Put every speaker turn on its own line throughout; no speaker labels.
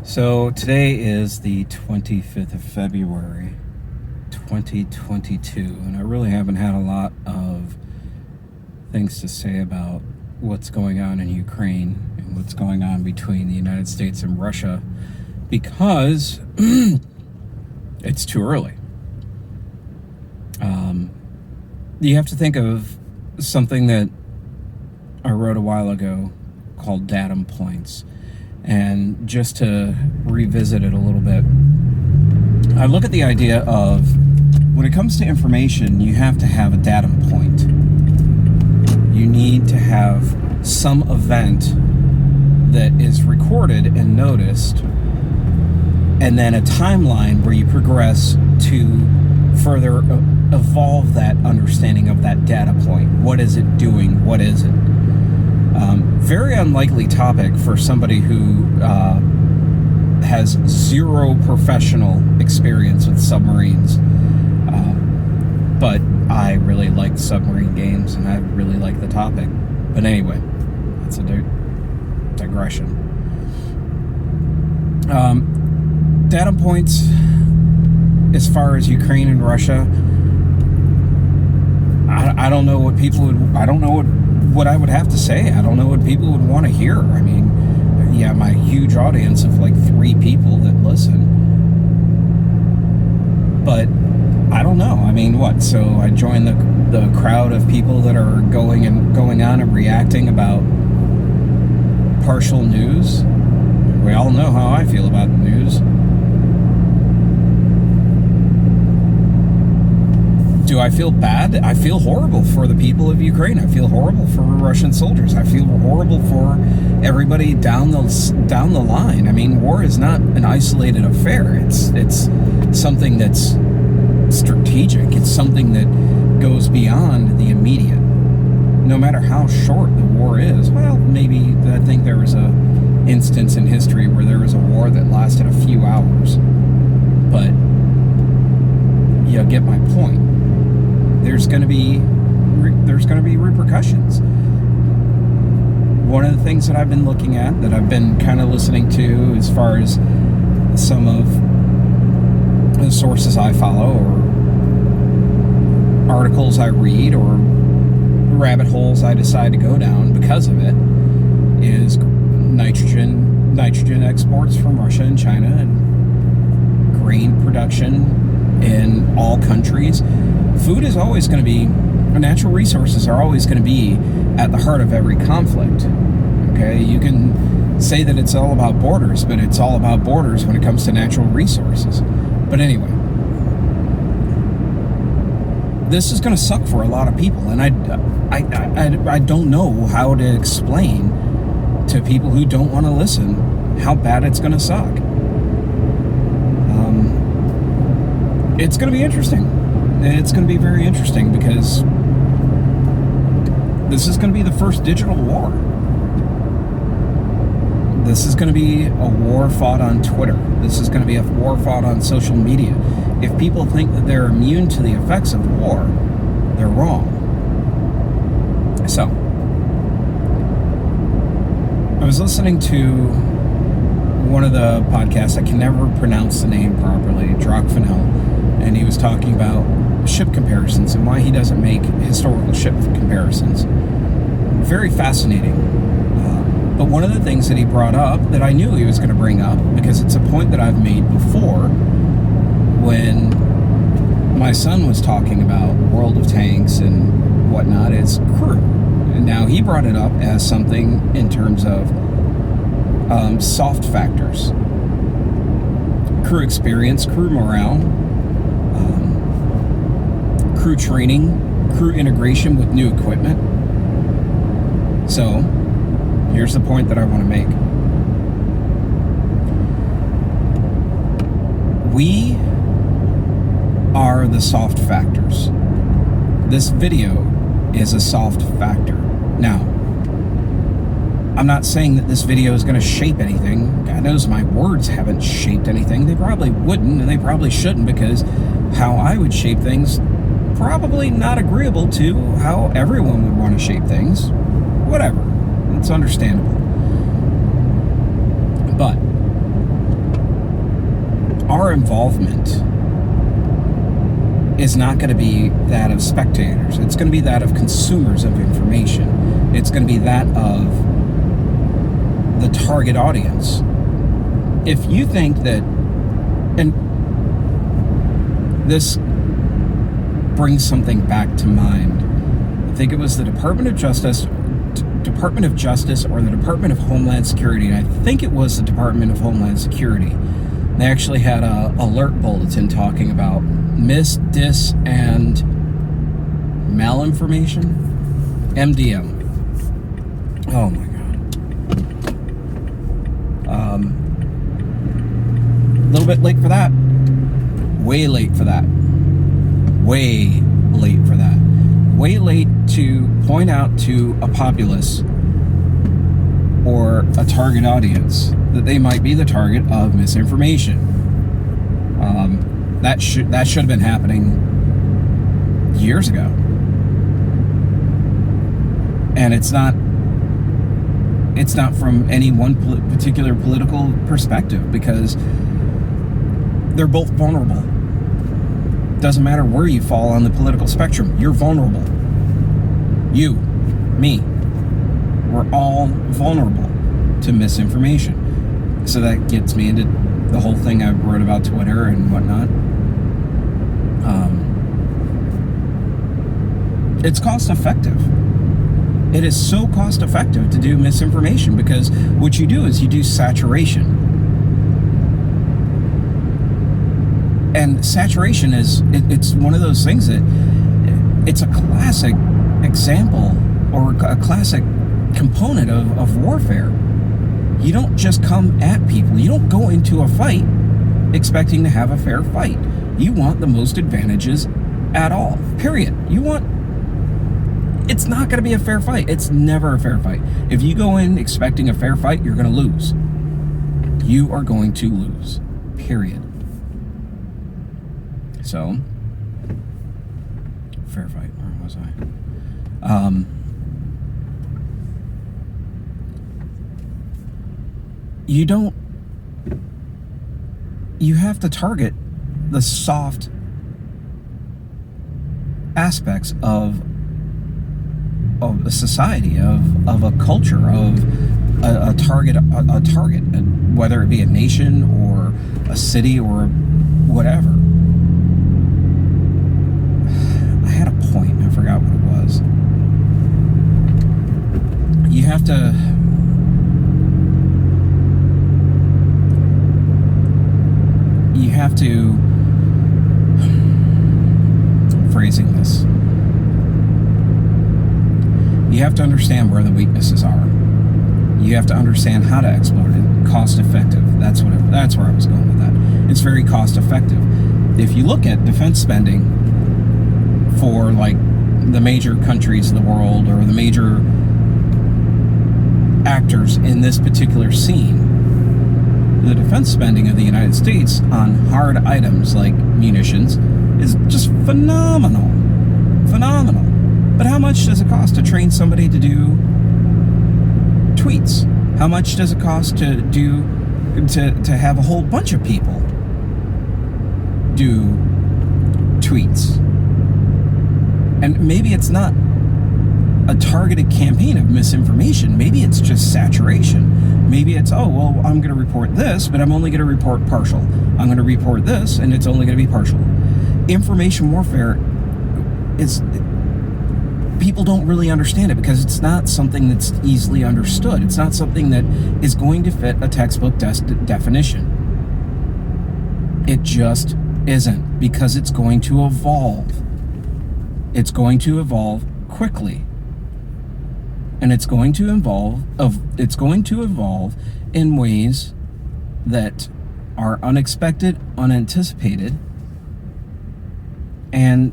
So today is the 25th of February, 2022, and I really haven't had a lot of things to say about what's going on in Ukraine and what's going on between the United States and Russia because it's too early. You have to think of something that I wrote a while ago called Datum Points. And just to revisit it a little bit, I look at the idea of when it comes to information, you have to have a datum point. You need to have some event that is recorded and noticed, and then a timeline where you progress to further evolve that understanding of that data point. What is it doing? What is it? Very unlikely topic for somebody who has zero professional experience with submarines. But I really like submarine games, and I really like the topic. But anyway, that's a digression. Data points as far as Ukraine and Russia. I don't know what people would. I don't know what I would have to say. I don't know what people would want to hear. I mean, yeah, my huge audience of like 3 people that listen. But I don't know. I mean, what? So I join the crowd of people that are going on and reacting about partial news. We all know how I feel about the news. Do I feel bad? I feel horrible for the people of Ukraine. I feel horrible for Russian soldiers. I feel horrible for everybody down the line. I mean, war is not an isolated affair. It's something that's strategic. It's something that goes beyond the immediate. No matter how short the war is. Well, maybe I think there was a instance in history where there was a war that lasted a few hours. But you get my point. There's going to be repercussions. One of the things that I've been looking at, that I've been kind of listening to as far as some of the sources I follow or articles I read or rabbit holes I decide to go down because of it, is nitrogen exports from Russia and China and grain production in all countries. Food is always going to be, natural resources are always going to be at the heart of every conflict. Okay, you can say that it's all about borders, but it's all about borders when it comes to natural resources. But anyway, this is going to suck for a lot of people, and I don't know how to explain to people who don't want to listen how bad it's going to suck. It's going to be interesting. It's going to be very interesting because this is going to be the first digital war. This is going to be a war fought on Twitter. This is going to be a war fought on social media. If people think that they're immune to the effects of war, they're wrong. So, I was listening to one of the podcasts, I can never pronounce the name properly, Drockfinel, and he was talking about ship comparisons and why he doesn't make historical ship comparisons. Very fascinating. But one of the things that he brought up that I knew he was going to bring up, because it's a point that I've made before when my son was talking about World of Tanks and whatnot, is crew. And now he brought it up as something in terms of soft factors. Crew experience, crew morale, crew training, crew integration with new equipment. So, here's the point that I want to make. We are the soft factors. This video is a soft factor. Now, I'm not saying that this video is going to shape anything. God knows my words haven't shaped anything. They probably wouldn't, and they probably shouldn't, because how I would shape things, probably not agreeable to how everyone would want to shape things. Whatever. It's understandable. But our involvement is not going to be that of spectators. It's going to be that of consumers of information. It's going to be that of the target audience. If you think that, and this brings something back to mind, I think it was the Department of Justice or the Department of Homeland Security, and I think it was the Department of Homeland Security. They actually had a alert bulletin talking about mis, dis, and malinformation. MDM. Oh my God. A little bit late for that. Way late for that. Way late for that. Way late to point out to a populace or a target audience that they might be the target of misinformation. That should have been happening years ago. And it's not from any one particular political perspective, because they're both vulnerable. Doesn't matter where you fall on the political spectrum, you're vulnerable. You, me, we're all vulnerable to misinformation. So that gets me into the whole thing I wrote about Twitter and whatnot. It's cost effective. It is so cost effective to do misinformation, because what you do is you do saturation. And saturation it's one of those things that it's a classic example or a classic component of warfare. You don't just come at people. You don't go into a fight expecting to have a fair fight. You want the most advantages at all, period. It's not going to be a fair fight. It's never a fair fight. If you go in expecting a fair fight, you're going to lose. You are going to lose, period. So, fair fight, where was I? You have to target the soft aspects of a society, of a culture, of a target, whether it be a nation or a city or whatever. I had a point, I forgot what it was. You have to I'm phrasing this. You have to understand where the weaknesses are. You have to understand how to exploit it. Cost effective. That's where I was going with that. It's very cost effective. If you look at defense spending for like the major countries of the world or the major actors in this particular scene, the defense spending of the United States on hard items like munitions is just phenomenal. Phenomenal. But how much does it cost to train somebody to do tweets? How much does it cost to have a whole bunch of people do tweets? And maybe it's not a targeted campaign of misinformation. Maybe it's just saturation. Maybe it's, oh, well, I'm going to report this, but I'm only going to report partial. I'm going to report this, and it's only going to be partial. Information warfare is... people don't really understand it because it's not something that's easily understood. It's not something that is going to fit a textbook definition. It just isn't, because it's going to evolve. It's going to evolve quickly. And it's going to evolve in ways that are unexpected, unanticipated, and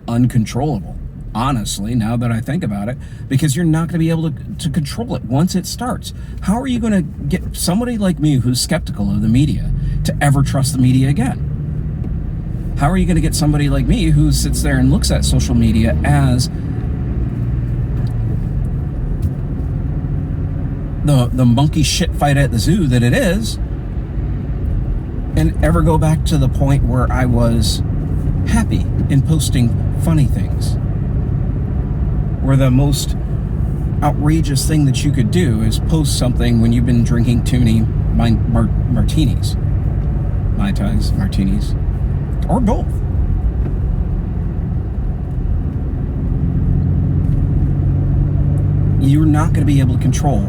uncontrollable. Honestly, now that I think about it, because you're not going to be able to control it once it starts. How are you going to get somebody like me who's skeptical of the media to ever trust the media again? How are you going to get somebody like me who sits there and looks at social media as the monkey shit fight at the zoo that it is, and ever go back to the point where I was happy in posting funny things. Where the most outrageous thing that you could do is post something when you've been drinking too many martinis. Mai Tais, martinis, or both. You're not going to be able to control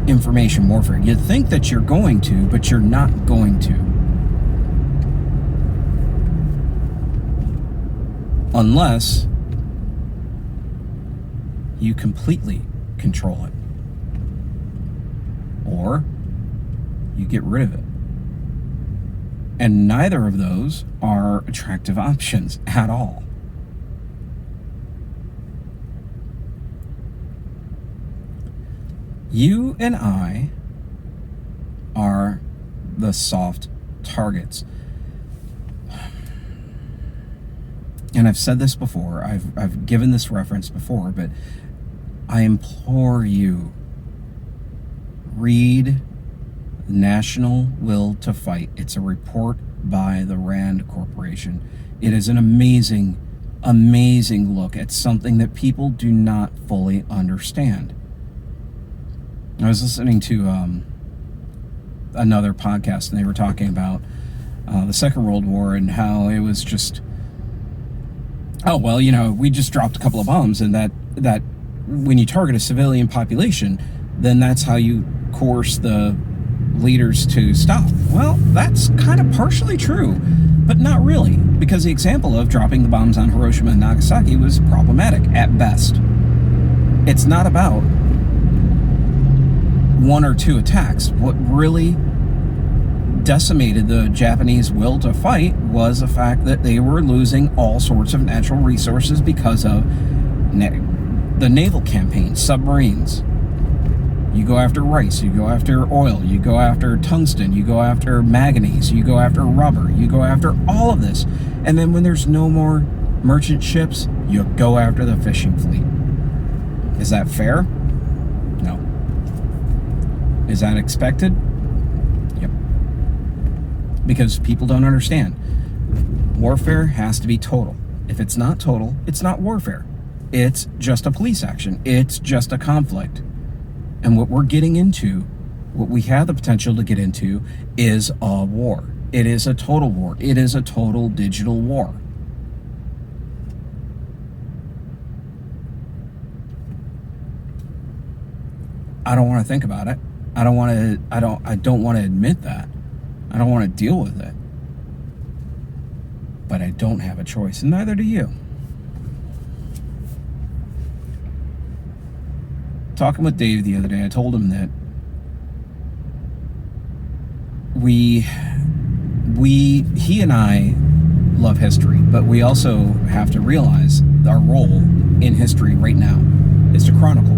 information warfare. You think that you're going to, but you're not going to. Unless you completely control it. Or you get rid of it. And neither of those are attractive options at all. You and I are the soft targets. And I've said this before, I've given this reference before, but I implore you, read National Will to Fight. It's a report by the Rand Corporation. It is an amazing, amazing look at something that people do not fully understand. I was listening to another podcast, and they were talking about the Second World War and how it was just, oh, well, you know, we just dropped a couple of bombs, and that when you target a civilian population, then that's how you coerce the leaders to stop. Well, that's kind of partially true, but not really, because the example of dropping the bombs on Hiroshima and Nagasaki was problematic at best. It's not about one or two attacks. What really decimated the Japanese will to fight was the fact that they were losing all sorts of natural resources because of the naval campaign, submarines. You go after rice, you go after oil, you go after tungsten, you go after manganese, you go after rubber, you go after all of this. And then when there's no more merchant ships, you go after the fishing fleet. Is that fair? No. Is that expected? Yep. Because people don't understand. Warfare has to be total. If it's not total, it's not warfare. It's just a police action. It's just a conflict. And what we're getting into, what we have the potential to get into, is a war. It is a total war. It is a total digital war. I don't want to think about it. I don't want to admit that. I don't want to deal with it. But I don't have a choice, and neither do you. Talking with Dave the other day, I told him that he and I love history, but we also have to realize our role in history right now is to chronicle,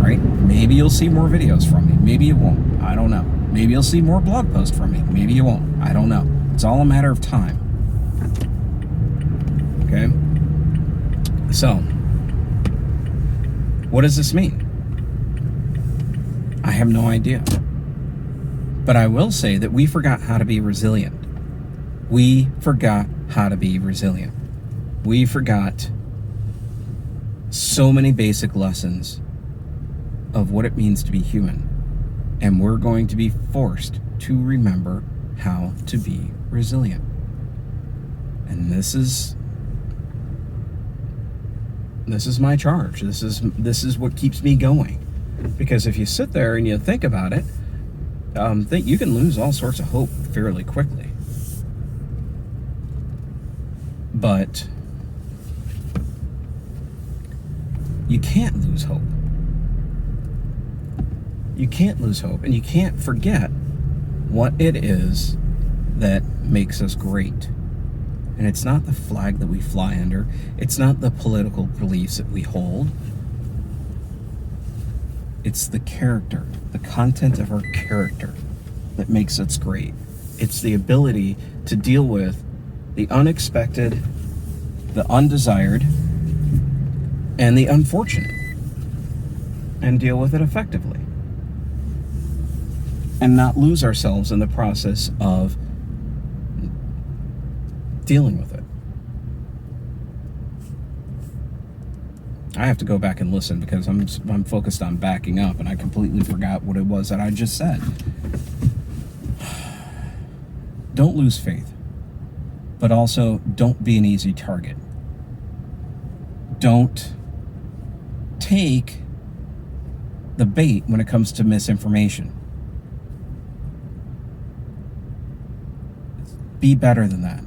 right? Maybe you'll see more videos from me. Maybe you won't. I don't know. Maybe you'll see more blog posts from me. Maybe you won't. I don't know. It's all a matter of time. Okay? So, what does this mean? I have no idea. But I will say that we forgot how to be resilient. We forgot how to be resilient. We forgot so many basic lessons of what it means to be human. And we're going to be forced to remember how to be resilient. And this is my charge. This is what keeps me going. Because if you sit there and you think about it, you can lose all sorts of hope fairly quickly. But you can't lose hope. You can't lose hope, and you can't forget what it is that makes us great. And it's not the flag that we fly under. It's not the political beliefs that we hold. It's the character, the content of our character that makes us great. It's the ability to deal with the unexpected, the undesired, and the unfortunate, and deal with it effectively. and not lose ourselves in the process of dealing with it. I have to go back and listen because I'm focused on backing up, and I completely forgot what it was that I just said. Don't lose faith, but also don't be an easy target. Don't take the bait when it comes to misinformation. Be better than that.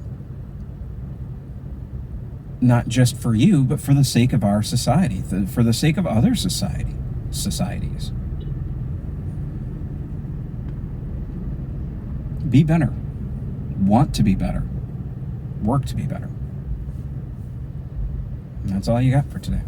Not just for you, but for the sake of our society, for the sake of other societies. Be better. Want to be better. Work to be better. And that's all you got for today.